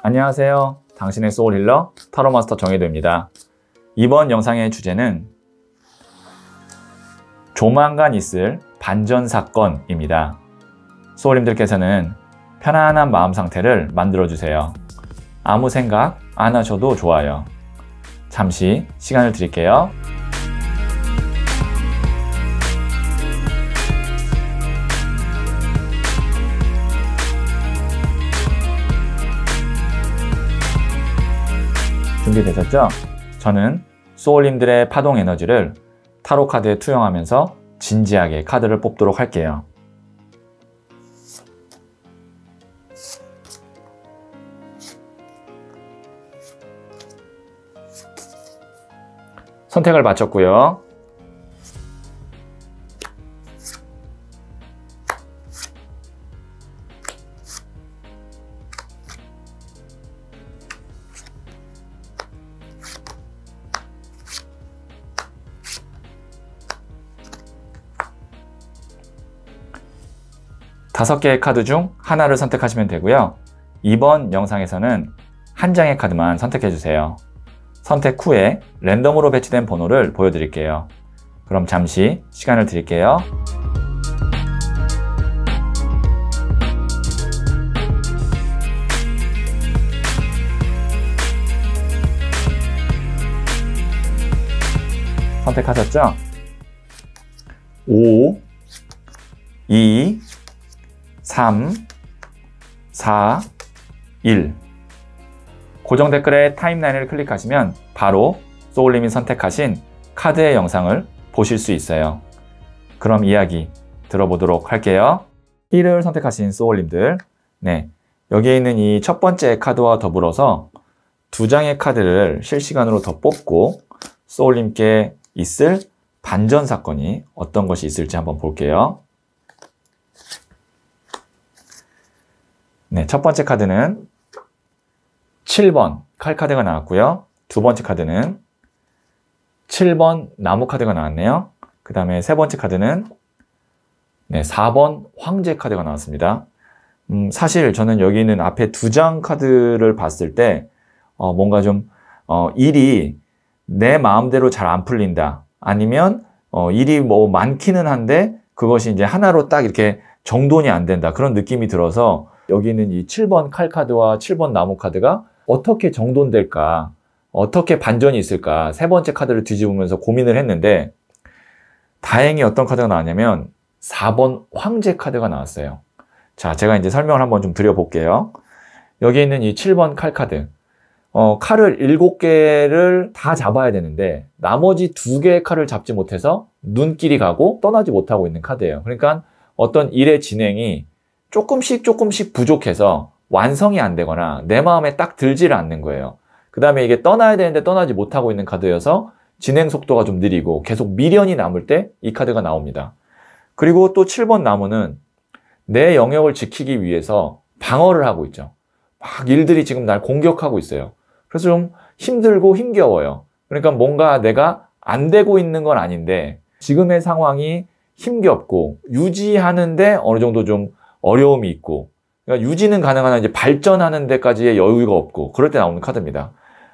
안녕하세요. 당신의 소울힐러 타로마스터 정혜도입니다. 이번 영상의 주제는 조만간 있을 반전사건입니다. 소울님들께서는 편안한 마음 상태를 만들어주세요. 아무 생각 안 하셔도 좋아요. 잠시 시간을 드릴게요. 준비되셨죠? 저는 소울님들의 파동 에너지를 타로 카드에 투영하면서 진지하게 카드를 뽑도록 할게요. 선택을 마쳤고요. 다섯 개의 카드 중 하나를 선택하시면 되고요. 이번 영상에서는 한 장의 카드만 선택해 주세요. 선택 후에 랜덤으로 배치된 번호를 보여드릴게요. 그럼 잠시 시간을 드릴게요. 선택하셨죠? 5, 2, 3, 4, 1 고정 댓글에 타임라인을 클릭하시면 바로 소울님이 선택하신 카드의 영상을 보실 수 있어요. 그럼 이야기 들어보도록 할게요. 1을 선택하신 소울님들, 여기에 있는 이 첫 번째 카드와 더불어서 두 장의 카드를 실시간으로 더 뽑고 소울님께 있을 반전 사건이 어떤 것이 있을지 한번 볼게요. 첫 번째 카드는 7번 칼 카드가 나왔고요. 두 번째 카드는 7번 나무 카드가 나왔네요. 그 다음에 세 번째 카드는 4번 황제 카드가 나왔습니다. 사실 저는 여기 있는 앞에 두 장 카드를 봤을 때 뭔가 좀 일이 내 마음대로 잘 안 풀린다. 아니면 일이 뭐 많기는 한데 그것이 이제 하나로 딱 이렇게 정돈이 안 된다. 그런 느낌이 들어서 여기 있는 이 7번 칼 카드와 7번 나무 카드가 어떻게 정돈될까? 어떻게 반전이 있을까? 세 번째 카드를 뒤집으면서 고민을 했는데 다행히 어떤 카드가 나왔냐면 4번 황제 카드가 나왔어요. 자, 제가 이제 설명을 한번 좀 드려볼게요. 여기 있는 이 7번 칼 카드. 칼을 7개를 다 잡아야 되는데 나머지 2개의 칼을 잡지 못해서 눈길이 가고 떠나지 못하고 있는 카드예요. 그러니까 어떤 일의 진행이 조금씩 부족해서 완성이 안 되거나 내 마음에 딱 들지를 않는 거예요. 그 다음에 이게 떠나야 되는데 떠나지 못하고 있는 카드여서 진행 속도가 좀 느리고 계속 미련이 남을 때 이 카드가 나옵니다. 그리고 또 7번 나무는 내 영역을 지키기 위해서 방어를 하고 있죠. 막 일들이 지금 날 공격하고 있어요. 그래서 좀 힘들고 힘겨워요. 그러니까 뭔가 내가 안 되고 있는 건 아닌데 지금의 상황이 힘겹고 유지하는데 어느 정도 좀 어려움이 있고, 그러니까 유지는 가능하나 이제 발전하는 데까지의 여유가 없고 그럴 때 나오는 카드입니다.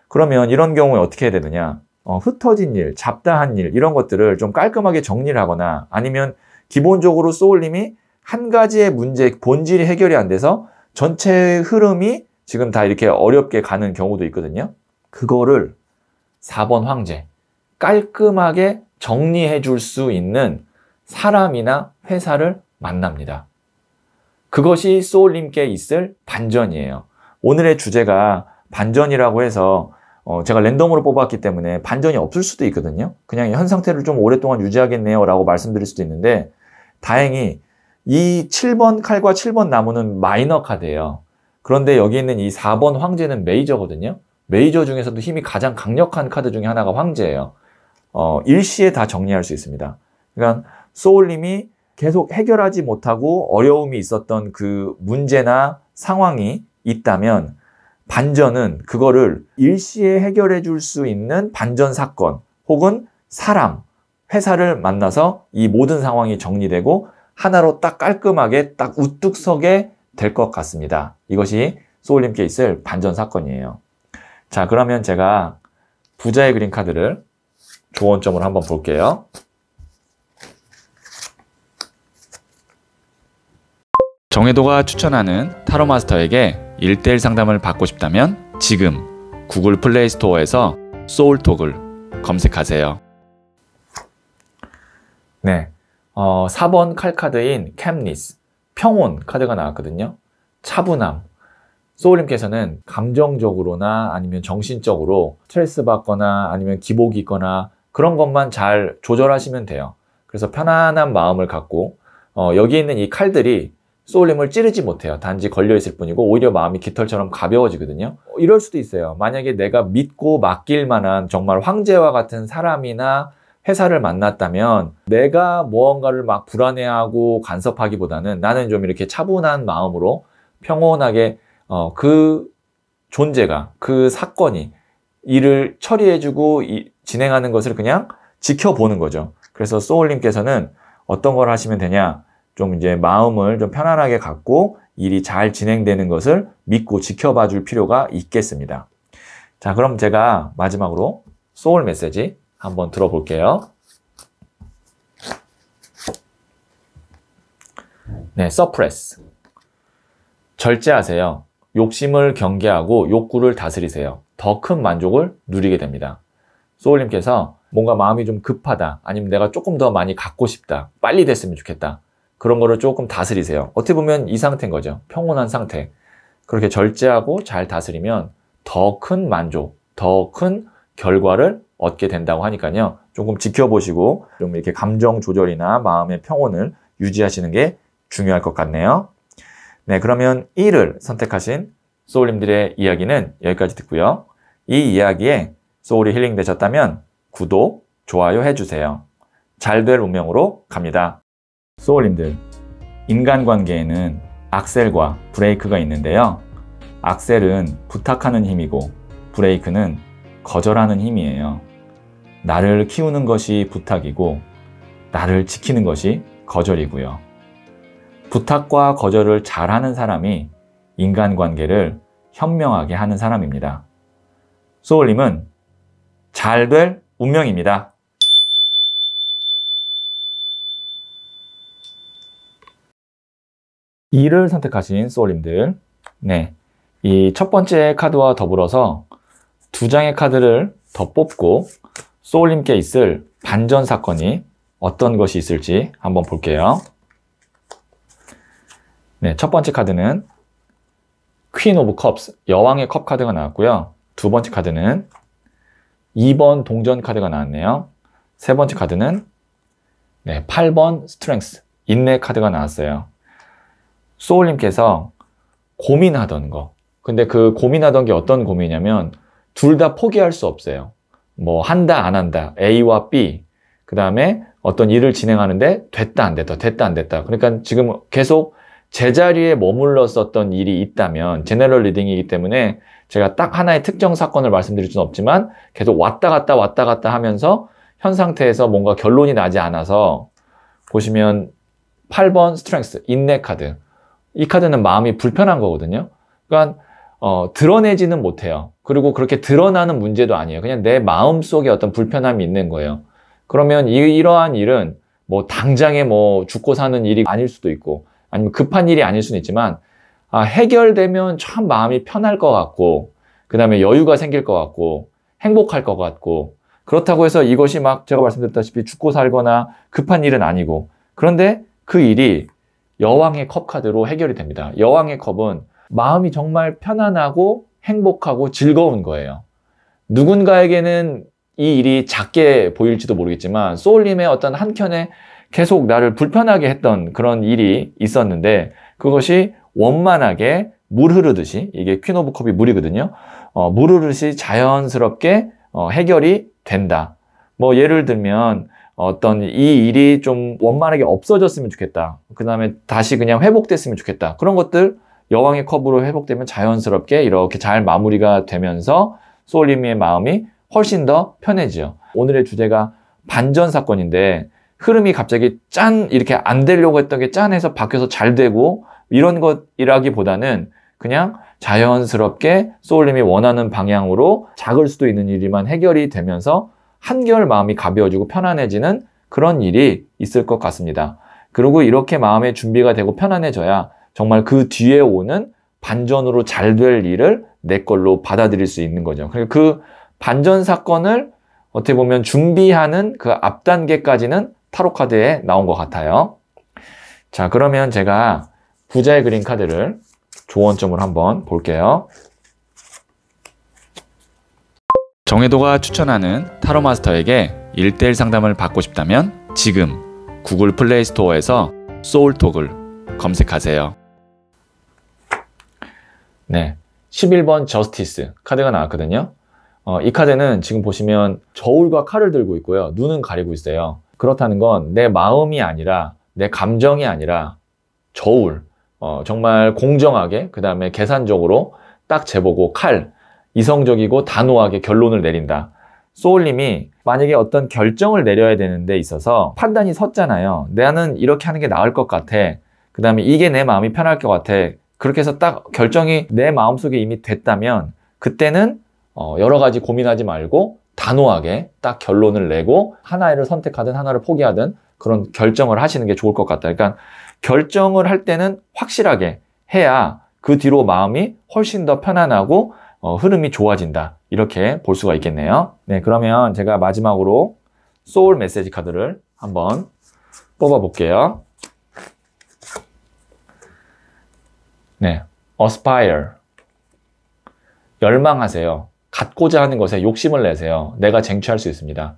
그러면 이런 경우에 어떻게 해야 되느냐? 흩어진 일, 잡다한 일 이런 것들을 좀 깔끔하게 정리를 하거나 아니면 기본적으로 소울님이 한 가지의 문제 본질이 해결이 안 돼서 전체의 흐름이 지금 다 이렇게 어렵게 가는 경우도 있거든요. 그거를 4번 황제 깔끔하게 정리해 줄 수 있는 사람이나 회사를 만납니다. 그것이 소울님께 있을 반전이에요. 오늘의 주제가 반전이라고 해서 제가 랜덤으로 뽑았기 때문에 반전이 없을 수도 있거든요. 그냥 현 상태를 좀 오랫동안 유지하겠네요 라고 말씀드릴 수도 있는데 다행히 이 7번 칼과 7번 나무는 마이너 카드예요. 그런데 여기 있는 이 4번 황제는 메이저거든요. 메이저 중에서도 힘이 가장 강력한 카드 중에 하나가 황제예요. 일시에 다 정리할 수 있습니다. 그러니까 소울님이 계속 해결하지 못하고 어려움이 있었던 그 문제나 상황이 있다면 반전은 그거를 일시에 해결해 줄 수 있는 반전 사건 혹은 사람, 회사를 만나서 이 모든 상황이 정리되고 하나로 딱 깔끔하게 딱 우뚝 서게 될 것 같습니다. 이것이 소울님께 있을 반전 사건이에요. 자, 그러면 제가 부자의 그림 카드를 조언점으로 한번 볼게요. 정혜도가 추천하는 타로 마스터에게 1:1 상담을 받고 싶다면 지금 구글 플레이 스토어에서 소울톡을 검색하세요. 네, 4번 칼카드인 켐리스, 평온 카드가 나왔거든요. 차분함. 소울님께서는 감정적으로나 아니면 정신적으로 스트레스 받거나 아니면 기복이 있거나 그런 것만 잘 조절하시면 돼요. 그래서 편안한 마음을 갖고 여기 있는 이 칼들이 소울님을 찌르지 못해요. 단지 걸려있을 뿐이고 오히려 마음이 깃털처럼 가벼워지거든요. 이럴 수도 있어요. 만약에 내가 믿고 맡길 만한 정말 황제와 같은 사람이나 회사를 만났다면 내가 무언가를 막 불안해하고 간섭하기보다는 나는 좀 이렇게 차분한 마음으로 평온하게 그 존재가, 그 사건이 일을 처리해주고 진행하는 것을 그냥 지켜보는 거죠. 그래서 소울님께서는 어떤 걸 하시면 되냐? 좀 이제 마음을 좀 편안하게 갖고 일이 잘 진행되는 것을 믿고 지켜봐 줄 필요가 있겠습니다. 자, 그럼 제가 마지막으로 소울 메시지 한번 들어볼게요. 네, 서프레스. 절제하세요. 욕심을 경계하고 욕구를 다스리세요. 더 큰 만족을 누리게 됩니다. 소울님께서 뭔가 마음이 좀 급하다, 아니면 내가 조금 더 많이 갖고 싶다, 빨리 됐으면 좋겠다, 그런 거를 조금 다스리세요. 어떻게 보면 이 상태인 거죠. 평온한 상태. 그렇게 절제하고 잘 다스리면 더 큰 만족, 더 큰 결과를 얻게 된다고 하니까요. 조금 지켜보시고 좀 이렇게 감정 조절이나 마음의 평온을 유지하시는 게 중요할 것 같네요. 네, 그러면 1을 선택하신 소울님들의 이야기는 여기까지 듣고요. 이 이야기에 소울이 힐링 되셨다면 구독, 좋아요 해주세요. 잘 될 운명으로 갑니다. 소울님들, 인간관계에는 악셀과 브레이크가 있는데요. 악셀은 부탁하는 힘이고 브레이크는 거절하는 힘이에요. 나를 키우는 것이 부탁이고 나를 지키는 것이 거절이고요. 부탁과 거절을 잘하는 사람이 인간관계를 현명하게 하는 사람입니다. 소울님은 잘 될 운명입니다. 2를 선택하신 소울님들, 네, 이 첫 번째 카드와 더불어서 2장의 카드를 더 뽑고 소울님께 있을 반전 사건이 어떤 것이 있을지 한번 볼게요. 네, 첫 번째 카드는 퀸 오브 컵스, 여왕의 컵 카드가 나왔고요. 두 번째 카드는 2번 동전 카드가 나왔네요. 세 번째 카드는 8번 스트렝스, 인내 카드가 나왔어요. 소울님께서 고민하던 거, 근데 그 고민하던 게 어떤 고민이냐면 둘 다 포기할 수 없어요. 뭐 한다 안 한다, A와 B, 그 다음에 어떤 일을 진행하는데 됐다 안 됐다, 됐다 안 됐다. 그러니까 지금 계속 제자리에 머물렀었던 일이 있다면, 제너럴 리딩이기 때문에 제가 딱 하나의 특정 사건을 말씀드릴 수는 없지만 계속 왔다 갔다 하면서 현 상태에서 뭔가 결론이 나지 않아서, 보시면 8번 스트렝스, 인내 카드, 이 카드는 마음이 불편한 거거든요. 그러니까 드러내지는 못해요. 그리고 그렇게 드러나는 문제도 아니에요. 그냥 내 마음속에 어떤 불편함이 있는 거예요. 그러면 이러한 일은 뭐 당장에 뭐 죽고 사는 일이 아닐 수도 있고, 아니면 급한 일이 아닐 수는 있지만, 해결되면 참 마음이 편할 것 같고, 그 다음에 여유가 생길 것 같고, 행복할 것 같고, 그렇다고 해서 이것이 막 제가 말씀드렸다시피 죽고 살거나 급한 일은 아니고, 그런데 그 일이 여왕의 컵 카드로 해결이 됩니다. 여왕의 컵은 마음이 정말 편안하고 행복하고 즐거운 거예요. 누군가에게는 이 일이 작게 보일지도 모르겠지만 소울님의 어떤 한켠에 계속 나를 불편하게 했던 그런 일이 있었는데, 그것이 원만하게 물 흐르듯이, 이게 퀸 오브 컵이 물이거든요. 물 흐르듯이 자연스럽게 해결이 된다. 뭐 예를 들면 어떤 이 일이 좀 원만하게 없어졌으면 좋겠다, 그 다음에 다시 그냥 회복됐으면 좋겠다, 그런 것들 여왕의 컵으로 회복되면 자연스럽게 이렇게 잘 마무리가 되면서 소울님의 마음이 훨씬 더 편해지죠. 오늘의 주제가 반전 사건인데, 흐름이 갑자기 짠 이렇게 안 되려고 했던 게 짠해서 바뀌어서 잘 되고 이런 것이라기보다는 그냥 자연스럽게 소울님이 원하는 방향으로 작을 수도 있는 일이만 해결이 되면서 한결 마음이 가벼워지고 편안해지는 그런 일이 있을 것 같습니다. 그리고 이렇게 마음의 준비가 되고 편안해져야 정말 그 뒤에 오는 반전으로 잘 될 일을 내 걸로 받아들일 수 있는 거죠. 그리고 그 반전 사건을 어떻게 보면 준비하는 그 앞 단계까지는 타로 카드에 나온 것 같아요. 자, 그러면 제가 부자의 그림 카드를 조언점을 한번 볼게요. 정혜도가 추천하는 타로 마스터에게 1:1 상담을 받고 싶다면 지금 구글 플레이 스토어에서 소울톡을 검색하세요. 네, 11번 저스티스 카드가 나왔거든요. 이 카드는 지금 보시면 저울과 칼을 들고 있고요. 눈은 가리고 있어요. 그렇다는 건 내 마음이 아니라 내 감정이 아니라 저울, 정말 공정하게 그 다음에 계산적으로 딱 재보고 칼, 이성적이고 단호하게 결론을 내린다. 소울님이 만약에 어떤 결정을 내려야 되는 데 있어서 판단이 섰잖아요. 나는 이렇게 하는 게 나을 것 같아. 그 다음에 이게 내 마음이 편할 것 같아. 그렇게 해서 딱 결정이 내 마음속에 이미 됐다면 그때는 여러 가지 고민하지 말고 단호하게 딱 결론을 내고 하나를 선택하든 하나를 포기하든 그런 결정을 하시는 게 좋을 것 같다. 그러니까 결정을 할 때는 확실하게 해야 그 뒤로 마음이 훨씬 더 편안하고 흐름이 좋아진다. 이렇게 볼 수가 있겠네요. 네, 그러면 제가 마지막으로 소울 메시지 카드를 한번 뽑아 볼게요. 네, aspire. 열망하세요. 갖고자 하는 것에 욕심을 내세요. 내가 쟁취할 수 있습니다.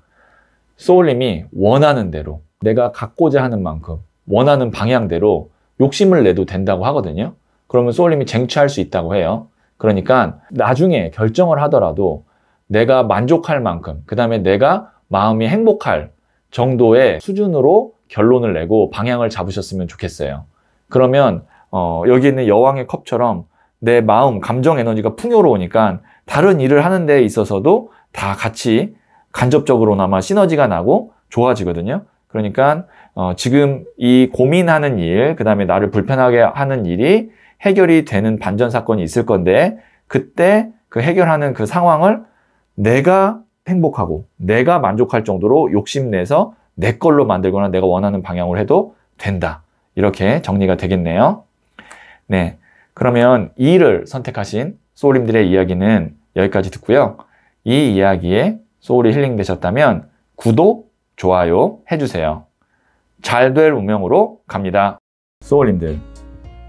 소울님이 원하는 대로, 내가 갖고자 하는 만큼, 원하는 방향대로 욕심을 내도 된다고 하거든요. 그러면 소울님이 쟁취할 수 있다고 해요. 그러니까 나중에 결정을 하더라도 내가 만족할 만큼, 그 다음에 내가 마음이 행복할 정도의 수준으로 결론을 내고 방향을 잡으셨으면 좋겠어요. 그러면 여기 있는 여왕의 컵처럼 내 마음, 감정 에너지가 풍요로우니까 다른 일을 하는 데 있어서도 다 같이 간접적으로나마 시너지가 나고 좋아지거든요. 그러니까 지금 이 고민하는 일, 그 다음에 나를 불편하게 하는 일이 해결이 되는 반전 사건이 있을 건데 그때 그 해결하는 그 상황을 내가 행복하고 내가 만족할 정도로 욕심내서 내 걸로 만들거나 내가 원하는 방향으로 해도 된다. 이렇게 정리가 되겠네요. 네, 그러면 2를 선택하신 소울님들의 이야기는 여기까지 듣고요. 이 이야기에 소울이 힐링되셨다면 구독, 좋아요 해주세요. 잘 될 운명으로 갑니다. 소울님들,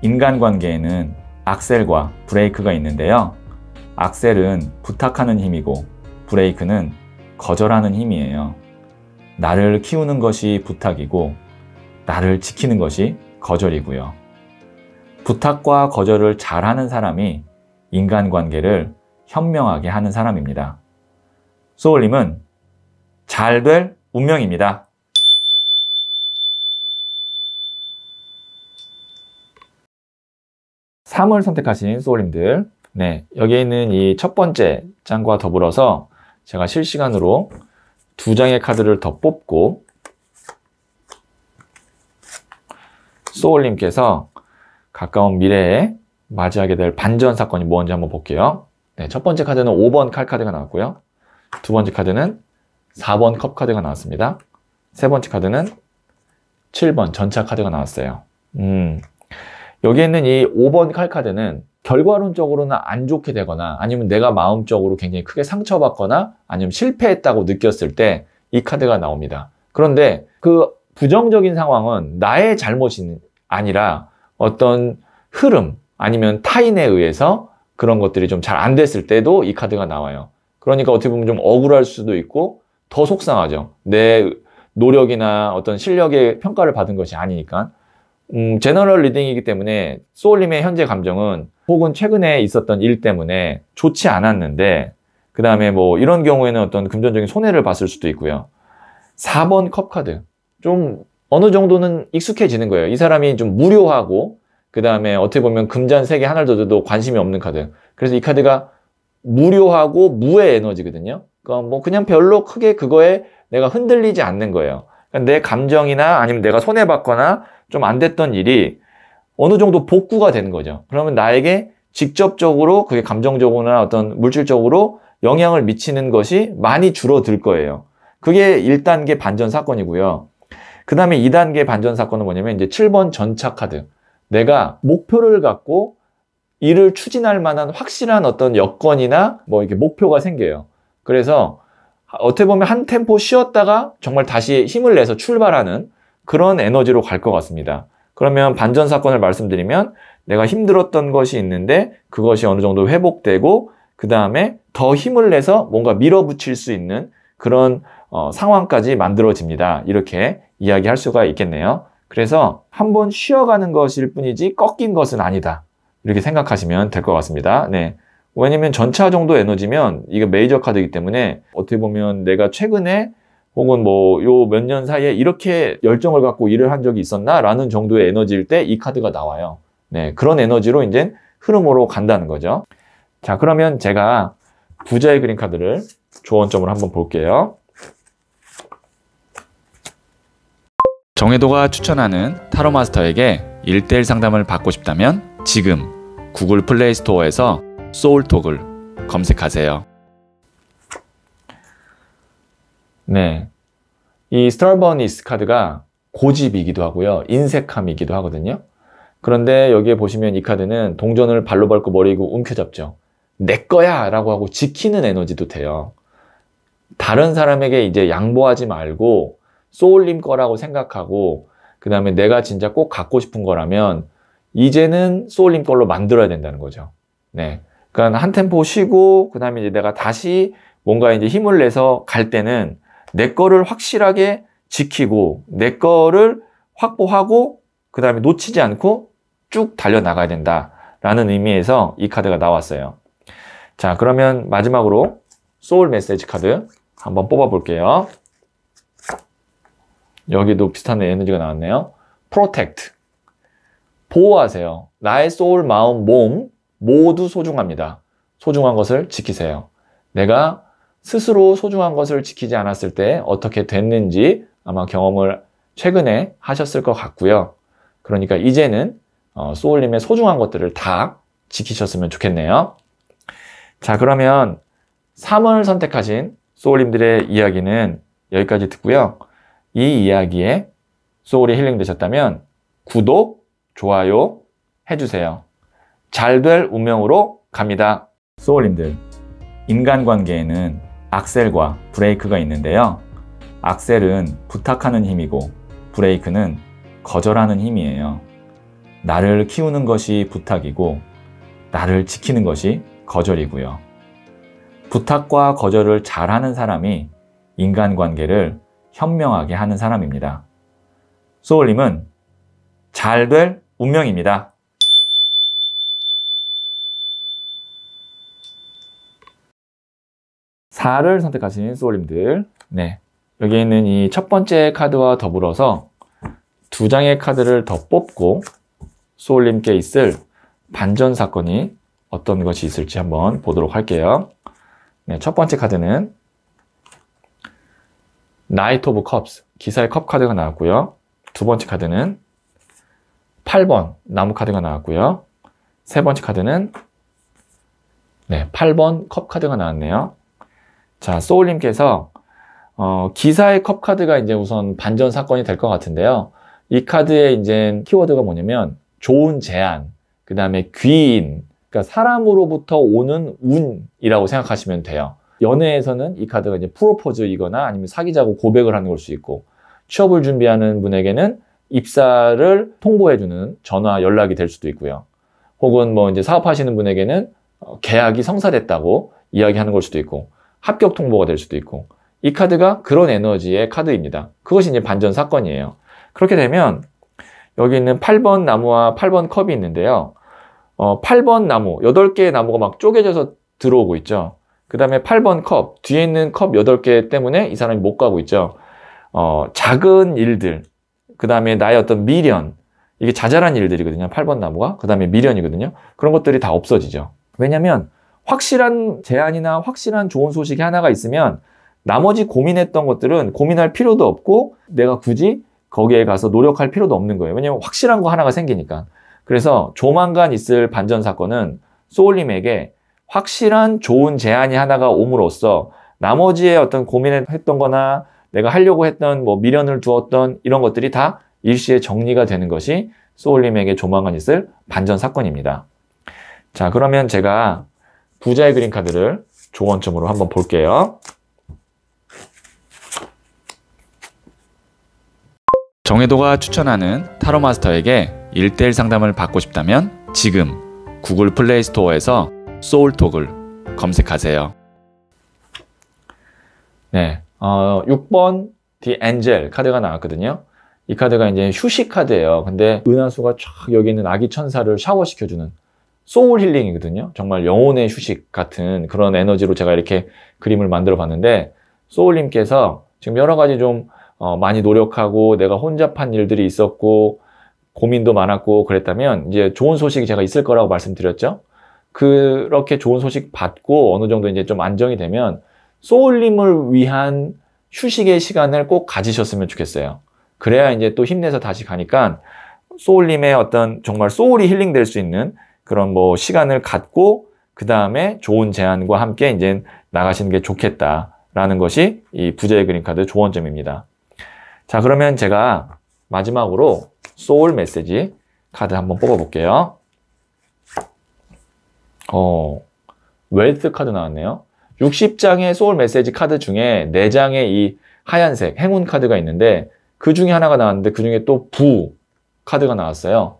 인간관계에는 악셀과 브레이크가 있는데요. 악셀은 부탁하는 힘이고 브레이크는 거절하는 힘이에요. 나를 키우는 것이 부탁이고 나를 지키는 것이 거절이고요. 부탁과 거절을 잘하는 사람이 인간관계를 현명하게 하는 사람입니다. 소울님은 잘 될 운명입니다. (3을) 선택하신 소울님들, 네, 여기에 있는 이 첫 번째 장과 더불어서 제가 실시간으로 2장의 카드를 더 뽑고 소울님께서 가까운 미래에 맞이하게 될 반전 사건이 뭔지 한번 볼게요. 네, 첫 번째 카드는 5번 칼 카드가 나왔고요. 두 번째 카드는 4번 컵 카드가 나왔습니다. 세 번째 카드는 7번 전차 카드가 나왔어요. 여기 있는 이 5번 칼 카드는 결과론적으로는 안 좋게 되거나 아니면 내가 마음적으로 굉장히 크게 상처받거나 아니면 실패했다고 느꼈을 때 이 카드가 나옵니다. 그런데 그 부정적인 상황은 나의 잘못이 아니라 어떤 흐름 아니면 타인에 의해서 그런 것들이 좀 잘 안 됐을 때도 이 카드가 나와요. 그러니까 어떻게 보면 좀 억울할 수도 있고 더 속상하죠. 내 노력이나 어떤 실력의 평가를 받은 것이 아니니까. 제너럴 리딩이기 때문에 소울님의 현재 감정은 혹은 최근에 있었던 일 때문에 좋지 않았는데 그 다음에 뭐 이런 경우에는 어떤 금전적인 손해를 봤을 수도 있고요. 4번 컵 카드. 좀 어느 정도는 익숙해지는 거예요. 이 사람이 좀 무료하고 그 다음에 어떻게 보면 금잔 3개 하나를 더 줘도 관심이 없는 카드. 그래서 이 카드가 무료하고 무의 에너지거든요. 그러니까 뭐 그냥 별로 크게 그거에 내가 흔들리지 않는 거예요. 그러니까 내 감정이나 아니면 내가 손해봤거나 좀 안 됐던 일이 어느 정도 복구가 되는 거죠. 그러면 나에게 직접적으로 그게 감정적으로나 어떤 물질적으로 영향을 미치는 것이 많이 줄어들 거예요. 그게 1단계 반전 사건이고요. 그 다음에 2단계 반전 사건은 뭐냐면 이제 7번 전차 카드. 내가 목표를 갖고 이를 추진할 만한 확실한 어떤 여건이나 뭐 이렇게 목표가 생겨요. 그래서 어떻게 보면 한 템포 쉬었다가 정말 다시 힘을 내서 출발하는 그런 에너지로 갈 것 같습니다. 그러면 반전 사건을 말씀드리면 내가 힘들었던 것이 있는데 그것이 어느 정도 회복되고 그 다음에 더 힘을 내서 뭔가 밀어붙일 수 있는 그런 상황까지 만들어집니다. 이렇게 이야기할 수가 있겠네요. 그래서 한번 쉬어가는 것일 뿐이지 꺾인 것은 아니다. 이렇게 생각하시면 될 것 같습니다. 네. 왜냐면 전차 정도 에너지면 이게 메이저 카드이기 때문에 어떻게 보면 내가 최근에 혹은 뭐 요 몇 년 사이에 이렇게 열정을 갖고 일을 한 적이 있었나? 라는 정도의 에너지일 때 이 카드가 나와요. 네. 그런 에너지로 이제 흐름으로 간다는 거죠. 자, 그러면 제가 부자의 그림 카드를 조언점을 한번 볼게요. 정혜도가 추천하는 타로 마스터에게 1:1 상담을 받고 싶다면 지금 구글 플레이 스토어에서 소울톡을 검색하세요. 네, 이 스타버니스 카드가 고집이기도 하고요. 인색함이기도 하거든요. 그런데 여기에 보시면 이 카드는 동전을 발로 밟고 머리고 움켜잡죠. 내 거야! 라고 하고 지키는 에너지도 돼요. 다른 사람에게 이제 양보하지 말고 소울님 거라고 생각하고 그 다음에 내가 진짜 꼭 갖고 싶은 거라면 이제는 소울님 걸로 만들어야 된다는 거죠. 네. 그러니까 한 템포 쉬고 그 다음에 이제 내가 다시 뭔가 이제 힘을 내서 갈 때는 내 거를 확실하게 지키고 내 거를 확보하고 그 다음에 놓치지 않고 쭉 달려나가야 된다라는 의미에서 이 카드가 나왔어요. 자, 그러면 마지막으로 소울 메시지 카드 한번 뽑아 볼게요. 여기도 비슷한 에너지가 나왔네요. Protect. 보호하세요. 나의 소울, 마음, 몸 모두 소중합니다. 소중한 것을 지키세요. 내가 스스로 소중한 것을 지키지 않았을 때 어떻게 됐는지 아마 경험을 최근에 하셨을 것 같고요. 그러니까 이제는 소울님의 소중한 것들을 다 지키셨으면 좋겠네요. 자, 그러면 3을 선택하신 소울님들의 이야기는 여기까지 듣고요. 이 이야기에 소울이 힐링 되셨다면 구독, 좋아요 해주세요. 잘 될 운명으로 갑니다. 소울님들, 인간관계에는 악셀과 브레이크가 있는데요. 악셀은 부탁하는 힘이고 브레이크는 거절하는 힘이에요. 나를 키우는 것이 부탁이고 나를 지키는 것이 거절이고요. 부탁과 거절을 잘하는 사람이 인간관계를 현명하게 하는 사람입니다. 소울님은 잘 될 운명입니다. (4를) 선택하신 소울님들, 네, 여기 있는 이 첫 번째 카드와 더불어서 2장의 카드를 더 뽑고 소울님께 있을 반전 사건이 어떤 것이 있을지 한번 보도록 할게요. 네, 첫 번째 카드는 나이트 오브 컵스, 기사의 컵 카드가 나왔고요. 두 번째 카드는 8번 나무 카드가 나왔고요. 세 번째 카드는 8번 컵 카드가 나왔네요. 자, 소울님께서 기사의 컵 카드가 이제 우선 반전 사건이 될 것 같은데요. 이 카드의 이제 키워드가 뭐냐면 좋은 제안, 그 다음에 귀인, 그러니까 사람으로부터 오는 운이라고 생각하시면 돼요. 연애에서는 이 카드가 이제 프로포즈이거나 아니면 사귀자고 고백을 하는 걸 수 있고, 취업을 준비하는 분에게는 입사를 통보해주는 전화 연락이 될 수도 있고요. 혹은 뭐 이제 사업하시는 분에게는 계약이 성사됐다고 이야기하는 걸 수도 있고, 합격 통보가 될 수도 있고, 이 카드가 그런 에너지의 카드입니다. 그것이 이제 반전 사건이에요. 그렇게 되면 여기 있는 8번 나무와 8번 컵이 있는데요. 8번 나무, 8개의 나무가 막 쪼개져서 들어오고 있죠. 그 다음에 8번 컵, 뒤에 있는 컵 8개 때문에 이 사람이 못 가고 있죠. 작은 일들, 그 다음에 나의 어떤 미련, 이게 자잘한 일들이거든요. 8번 나무가. 그 다음에 미련이거든요. 그런 것들이 다 없어지죠. 왜냐면 확실한 제안이나 확실한 좋은 소식이 하나가 있으면 나머지 고민했던 것들은 고민할 필요도 없고 내가 굳이 거기에 가서 노력할 필요도 없는 거예요. 왜냐면 확실한 거 하나가 생기니까. 그래서 조만간 있을 반전 사건은 소울님에게 확실한 좋은 제안이 하나가 옴으로써 나머지의 어떤 고민했던 거나 내가 하려고 했던 뭐 미련을 두었던 이런 것들이 다 일시에 정리가 되는 것이 소울님에게 조만간 있을 반전 사건입니다. 자, 그러면 제가 부자의 그림 카드를 조언점으로 한번 볼게요. 정혜도가 추천하는 타로 마스터에게 1:1 상담을 받고 싶다면 지금 구글 플레이 스토어에서 소울톡을 검색하세요. 네, 6번 The Angel 카드가 나왔거든요. 이 카드가 이제 휴식 카드예요. 근데 은하수가 쫙 여기 있는 아기 천사를 샤워시켜주는 소울 힐링이거든요. 정말 영혼의 휴식 같은 그런 에너지로 제가 이렇게 그림을 만들어 봤는데, 소울님께서 지금 여러 가지 좀 많이 노력하고 내가 혼잡한 일들이 있었고 고민도 많았고 그랬다면 이제 좋은 소식이 제가 있을 거라고 말씀드렸죠. 그렇게 좋은 소식 받고 어느 정도 이제 좀 안정이 되면 소울님을 위한 휴식의 시간을 꼭 가지셨으면 좋겠어요. 그래야 이제 또 힘내서 다시 가니까 소울님의 어떤 정말 소울이 힐링될 수 있는 그런 뭐 시간을 갖고 그 다음에 좋은 제안과 함께 이제 나가시는 게 좋겠다라는 것이 이 부자의 그림 카드 조언점입니다. 자, 그러면 제가 마지막으로 소울 메시지 카드 한번 뽑아볼게요. 웰스 카드 나왔네요. 60장의 소울 메시지 카드 중에 4장의 이 하얀색 행운 카드가 있는데 그 중에 하나가 나왔는데 그 중에 또 부 카드가 나왔어요.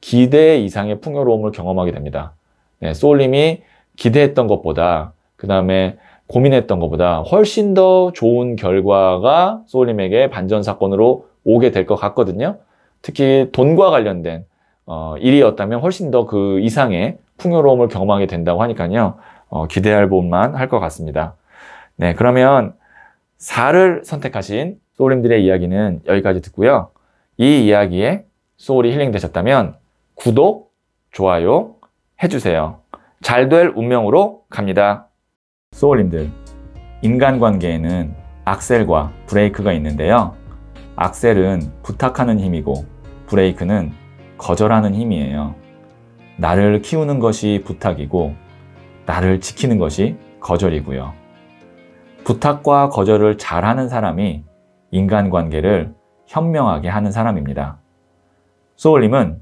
기대 이상의 풍요로움을 경험하게 됩니다. 네, 소울님이 기대했던 것보다 그 다음에 고민했던 것보다 훨씬 더 좋은 결과가 소울님에게 반전 사건으로 오게 될 것 같거든요. 특히 돈과 관련된 일이었다면 훨씬 더 그 이상의 풍요로움을 경험하게 된다고 하니까요. 기대할 부분만 할 것 같습니다. 네, 그러면 4를 선택하신 소울님들의 이야기는 여기까지 듣고요. 이 이야기에 소울이 힐링되셨다면 구독, 좋아요 해주세요. 잘 될 운명으로 갑니다. 소울님들, 인간관계에는 악셀과 브레이크가 있는데요. 악셀은 부탁하는 힘이고 브레이크는 거절하는 힘이에요. 나를 키우는 것이 부탁이고 나를 지키는 것이 거절이고요. 부탁과 거절을 잘하는 사람이 인간관계를 현명하게 하는 사람입니다. 소울님은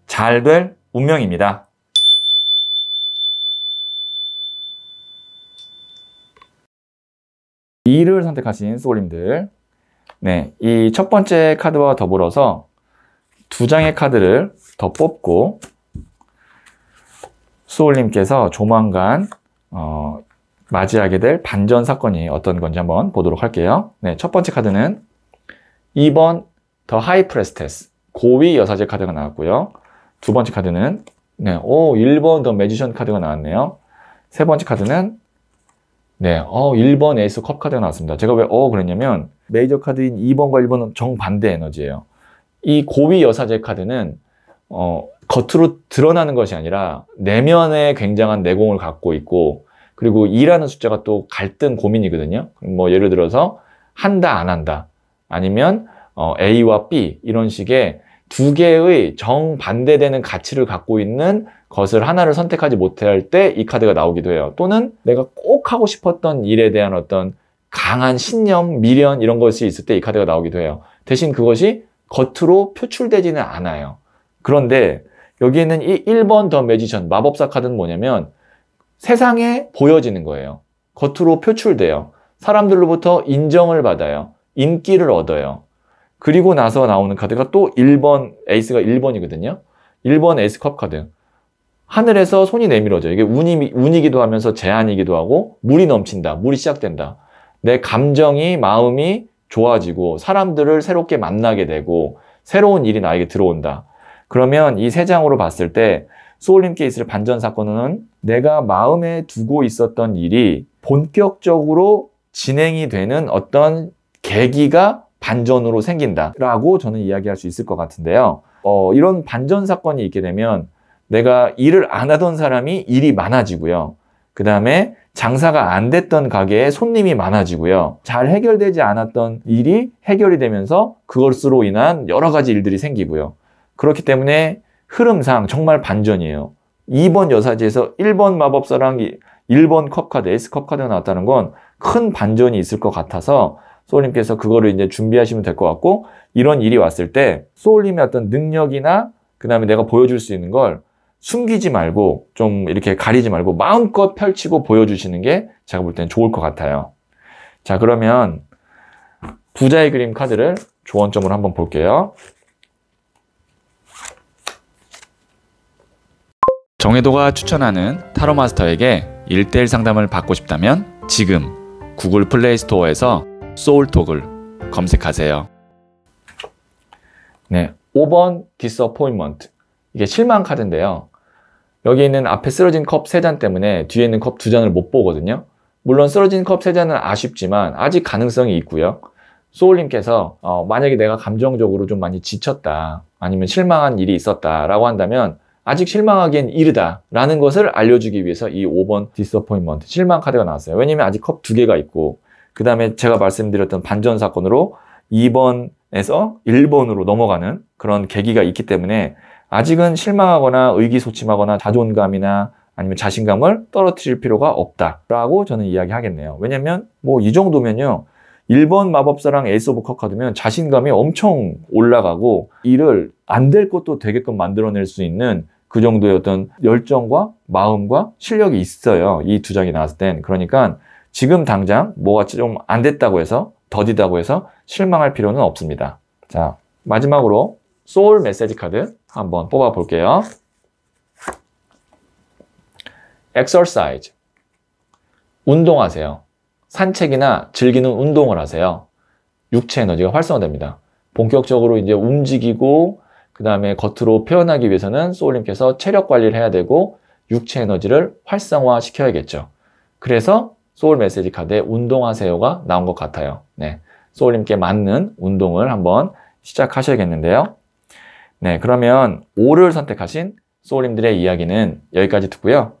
잘 될 운명입니다. E를 선택하신 소울님들, 네, 이 첫 번째 카드와 더불어서 2장의 카드를 더 뽑고 소울님께서 조만간 맞이하게 될 반전 사건이 어떤 건지 한번 보도록 할게요. 네, 첫 번째 카드는 2번 더 하이 프레스테스 고위 여사제 카드가 나왔고요. 두 번째 카드는 1번 더 매지션 카드가 나왔네요. 세 번째 카드는 1번 에이스 컵 카드가 나왔습니다. 제가 왜 그랬냐면 메이저 카드인 2번과 1번은 정반대 에너지예요. 이 고위 여사제 카드는 겉으로 드러나는 것이 아니라 내면에 굉장한 내공을 갖고 있고, 그리고 2라는 숫자가 또 갈등 고민이거든요. 뭐 예를 들어서 한다 안 한다, 아니면 A와 B 이런 식의 두 개의 정반대되는 가치를 갖고 있는 것을 하나를 선택하지 못할 때 이 카드가 나오기도 해요. 또는 내가 꼭 하고 싶었던 일에 대한 어떤 강한 신념, 미련 이런 것이 있을 때 이 카드가 나오기도 해요. 대신 그것이 겉으로 표출되지는 않아요. 그런데 여기에는 이 1번 더 매지션 마법사 카드는 뭐냐면 세상에 보여지는 거예요. 겉으로 표출돼요. 사람들로부터 인정을 받아요. 인기를 얻어요. 그리고 나서 나오는 카드가 또 1번, 에이스가 1번이거든요. 1번 에이스 컵 카드. 하늘에서 손이 내밀어져. 이게 운이기도 하면서 제한이기도 하고, 물이 넘친다. 물이 시작된다. 내 감정이, 마음이 좋아지고 사람들을 새롭게 만나게 되고 새로운 일이 나에게 들어온다. 그러면 이 세 장으로 봤을 때 소울님께 있을 반전 사건은 내가 마음에 두고 있었던 일이 본격적으로 진행이 되는 어떤 계기가 반전으로 생긴다라고 저는 이야기할 수 있을 것 같은데요. 이런 반전 사건이 있게 되면 내가 일을 안 하던 사람이 일이 많아지고요. 그 다음에 장사가 안 됐던 가게에 손님이 많아지고요. 잘 해결되지 않았던 일이 해결이 되면서 그것으로 인한 여러 가지 일들이 생기고요. 그렇기 때문에 흐름상 정말 반전이에요. 2번 여사지에서 1번 마법사랑 1번 컵카드, 에이스컵 카드가 나왔다는 건 큰 반전이 있을 것 같아서 소울님께서 그거를 이제 준비하시면 될 것 같고, 이런 일이 왔을 때 소울님의 어떤 능력이나 그 다음에 내가 보여줄 수 있는 걸 숨기지 말고 좀 이렇게 가리지 말고 마음껏 펼치고 보여주시는 게 제가 볼 때는 좋을 것 같아요. 자, 그러면 부자의 그림 카드를 조언점으로 한번 볼게요. 정혜도가 추천하는 타로 마스터에게 1:1 상담을 받고 싶다면 지금 구글 플레이 스토어에서 소울톡을 검색하세요. 네, 5번 디서포인먼트. 이게 실망 카드인데요. 여기 있는 앞에 쓰러진 컵 3잔 때문에 뒤에 있는 컵 2잔을 못 보거든요. 물론 쓰러진 컵 3잔은 아쉽지만 아직 가능성이 있고요. 소울님께서 만약에 내가 감정적으로 좀 많이 지쳤다, 아니면 실망한 일이 있었다 라고 한다면 아직 실망하기엔 이르다 라는 것을 알려주기 위해서 이 5번 디서포인먼트 실망 카드가 나왔어요. 왜냐면 아직 컵 2개가 있고, 그 다음에 제가 말씀드렸던 반전 사건으로 2번에서 1번으로 넘어가는 그런 계기가 있기 때문에 아직은 실망하거나 의기소침하거나 자존감이나 아니면 자신감을 떨어뜨릴 필요가 없다라고 저는 이야기하겠네요. 왜냐면 뭐 이 정도면요, 1번 마법사랑 에이스 오브 컵 카드면 자신감이 엄청 올라가고 일을 안 될 것도 되게끔 만들어낼 수 있는 그 정도의 어떤 열정과 마음과 실력이 있어요. 이 두 장이 나왔을 땐. 그러니까 지금 당장 뭐가 좀 안 됐다고 해서, 더디다고 해서 실망할 필요는 없습니다. 자, 마지막으로 소울 메시지 카드 한번 뽑아 볼게요. exercise. 운동하세요. 산책이나 즐기는 운동을 하세요. 육체 에너지가 활성화됩니다. 본격적으로 이제 움직이고 그 다음에 겉으로 표현하기 위해서는 소울님께서 체력 관리를 해야 되고 육체 에너지를 활성화 시켜야겠죠. 그래서 소울 메시지 카드에 운동하세요가 나온 것 같아요. 네, 소울님께 맞는 운동을 한번 시작하셔야겠는데요. 네, 그러면 5를 선택하신 소울님들의 이야기는 여기까지 듣고요.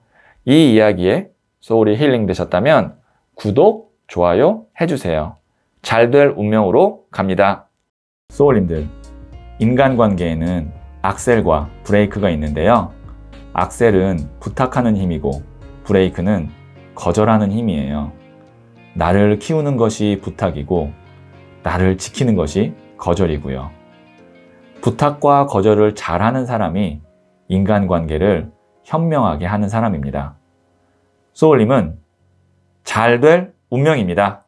이 이야기에 소울이 힐링 되셨다면 구독, 좋아요 해주세요. 잘 될 운명으로 갑니다. 소울님들, 인간관계에는 악셀과 브레이크가 있는데요. 악셀은 부탁하는 힘이고 브레이크는 거절하는 힘이에요. 나를 키우는 것이 부탁이고 나를 지키는 것이 거절이고요. 부탁과 거절을 잘하는 사람이 인간관계를 현명하게 하는 사람입니다. 소울님은 잘 될 운명입니다.